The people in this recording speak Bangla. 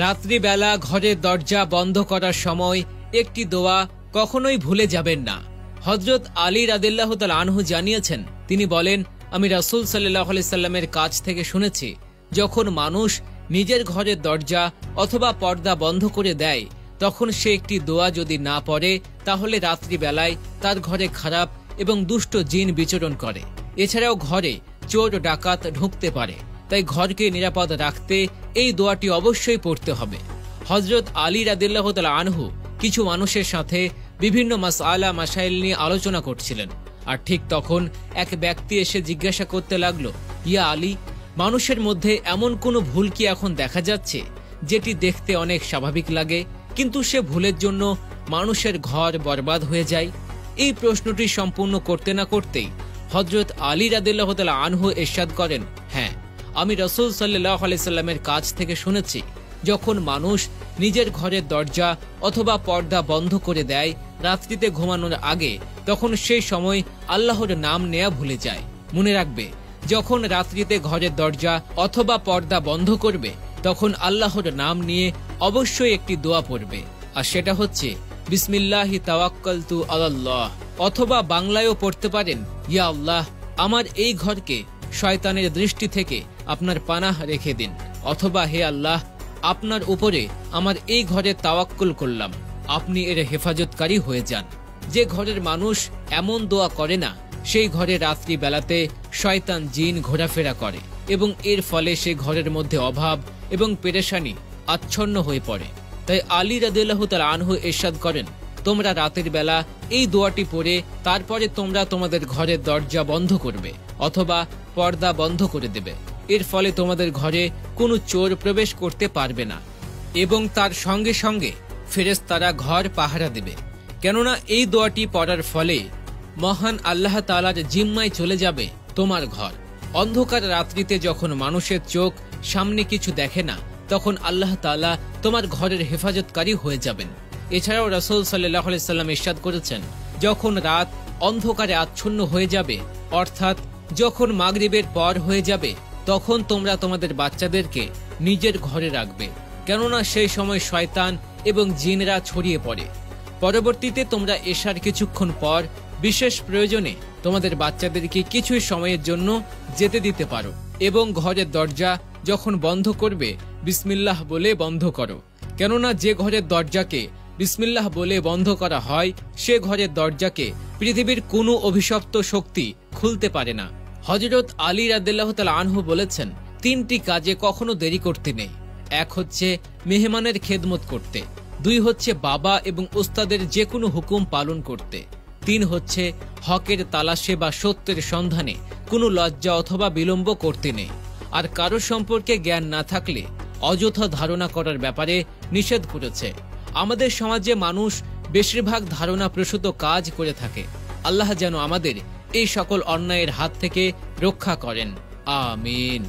রাত্রিবেলা ঘরের দরজা বন্ধ করার সময় একটি দোয়া কখনোই ভুলে যাবেন না। হযরত আলী রাদিয়াল্লাহু তাআলা আনহু জানিয়েছেন, তিনি বলেন, আমি রাসূল সাল্লাল্লাহু আলাইহি সাল্লামের কাছ থেকে শুনেছি, যখন মানুষ নিজের ঘরের দরজা অথবা পর্দা বন্ধ করে দেয়, তখন সে একটি দোয়া যদি না পড়ে, তাহলে রাত্রিবেলায় তার ঘরে খারাপ এবং দুষ্ট জিন বিচরণ করে। এছাড়াও ঘরে চোর ডাকাত ঢুকতে পারে। তাই ঘরকে নিরাপদ রাখতে এই দোয়াটি অবশ্যই পড়তে হবে। হযরত আলী রাদিয়াল্লাহু তাআলা আনহু কিছু মানুষের সাথে বিভিন্ন মাসআলা মাসাইল নিয়ে আলোচনা করছিলেন। আর ঠিক তখন এক ব্যক্তি এসে জিজ্ঞাসা করতে লাগলো, ইয়া আলী, মানুষের মধ্যে এমন কোনো ভুল কি এখন দেখা যাচ্ছে যেটি দেখতে অনেক স্বাভাবিক লাগে, কিন্তু সে ভুলের জন্য মানুষের ঘর বরবাদ হয়ে যায়? এই প্রশ্নটি সম্পূর্ণ করতে না করতেই হযরত আলী রাদিয়াল্লাহু তাআলা আনহু ইরশাদ করেন, হ্যাঁ, আমি রাসূল সাল্লাল্লাহু আলাইহি সাল্লামের কাছ থেকে শুনেছি, যখন মানুষ নিজের ঘরের দরজা অথবা পর্দা বন্ধ করে দেয় রাত্রিতে ঘুমানোর আগে, তখন সেই সময় আল্লাহর নাম নেয়া ভুলে যায়। মনে রাখবে, যখন রাত্রিতে ঘরের দরজা অথবা পর্দা বন্ধ করবে, তখন আল্লাহর নাম নিয়ে অবশ্যই একটি দোয়া পড়বে, আর সেটা হচ্ছে বিসমিল্লাহি তাওয়াক্কালতু আলাল্লাহ। অথবা বাংলায়ও পড়তে পারেন, ইয়া আল্লাহ, আমার এই ঘরকে শয়তানের দৃষ্টি থেকে আপনার পানাহ রেখে দিন। অথবা হে আল্লাহ, আপনার উপরে আমার এই ঘরে তাওয়াক্কুল করলাম, আপনি এর হেফাজতকারী হয়ে যান। যে ঘরের মানুষ এমন দোয়া করে না, সেই ঘরে রাত্রি বেলাতে শয়তান জিন ঘোরাফেরা করে এবং এর ফলে সে ঘরের মধ্যে অভাব এবং পেরেশানি আচ্ছন্ন হয়ে পড়ে। তাই আলী রাদিয়াল্লাহু তাআলা আনহু ইরশাদ করেন, তোমরা রাতের বেলা এই দোয়াটি পড়ে তারপরে তোমরা তোমাদের ঘরের দরজা বন্ধ করবে অথবা পর্দা বন্ধ করে দেবে। এর ফলে তোমাদের ঘরে কোনো চোর প্রবেশ করতে পারবে না এবং তার সঙ্গে সঙ্গে ফেরেশতারা ঘর পাহারা দেবে। কেননা এই দোয়াটি পড়ার ফলে মহান আল্লাহ তাআলার জিম্মায় চলে যাবে তোমার ঘর। অন্ধকার রাত্রিতে যখন মানুষের চোখ সামনে কিছু দেখে না, তখন আল্লাহ তাআলা তোমার ঘরের হেফাজতকারী হয়ে যাবেন। এছাড়াও রাসূল সাল্লাল্লাহু আলাইহি সাল্লাম ইরশাদ করেছেন, যখন রাত অন্ধকারে আচ্ছন্ন হয়ে যাবে, অর্থাৎ যখন মাগরিবের পর হয়ে যাবে, তখন তোমরা তোমাদের বাচ্চাদেরকে নিজের ঘরে রাখবে, কেননা সেই সময় শয়তান এবং জিনরা ছড়িয়ে পড়ে। পরবর্তীতে তোমরা এশার কিছুক্ষণ পর বিশেষ প্রয়োজনে তোমাদের বাচ্চাদেরকে কিছু সময়ের জন্য যেতে দিতে পারো এবং ঘরের দরজা যখন বন্ধ করবে বিসমিল্লাহ বলে বন্ধ করো, কেননা যে ঘরের দরজাকে বিসমিল্লাহ বলে বন্ধ করা হয়, সে ঘরের দরজাকে পৃথিবীর কোনো অভিশপ্ত শক্তি খুলতে পারে না। হযরত আলী রাদিয়াল্লাহু তাআলা আনহু বলেছেন, তিনটি কাজে কখনো দেরি করতে নেই। এক হচ্ছে মেহমানের খেদমত করতে, দুই হচ্ছে বাবা এবং উস্তাদের যে কোনো হুকুম পালন করতে, তিন হচ্ছে হকের তালাশে বা সত্যের সন্ধানে কোনো লজ্জা অথবা বিলম্ব করতে নেই। আর কারো সম্পর্কে জ্ঞান না থাকলে অযথা ধারণা করার ব্যাপারে নিষেধ করেছে। আমাদের সমাজে মানুষ বেশিরভাগ ধারণা প্রসূত কাজ করে থাকে। আল্লাহ যেন আমাদের এই সকল অন্যায়ের হাত থেকে রক্ষা করেন। আমিন।